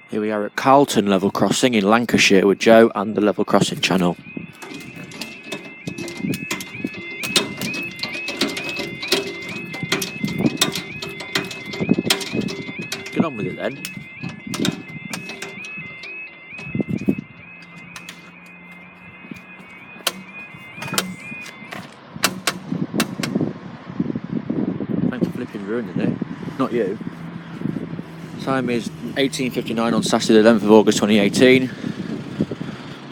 Here we are at Carleton level crossing in Lancashire with Joe and the level crossing channel. Get on with it then. Thanks for flipping ruining it. Not you. Time is 18:59 on Saturday the 11th of August 2018.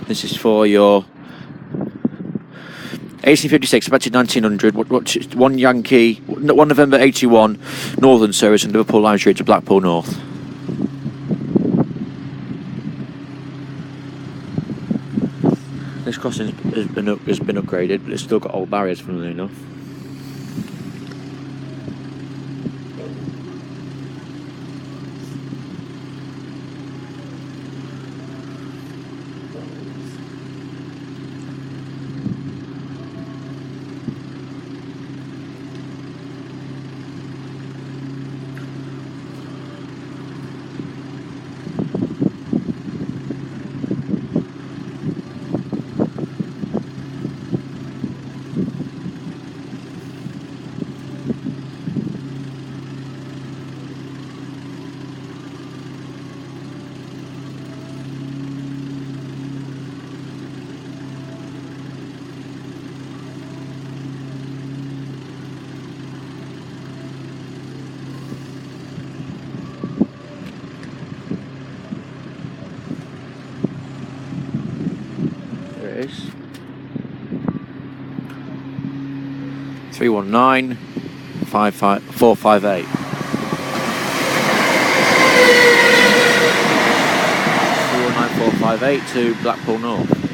This is for your 1856, about 1900, one Yankee, 1 November 81, Northern service and Liverpool Line Street to Blackpool North. This crossing has been upgraded, but it's still got old barriers, funnily enough. There it is. 319 458. 319 458 to Blackpool North.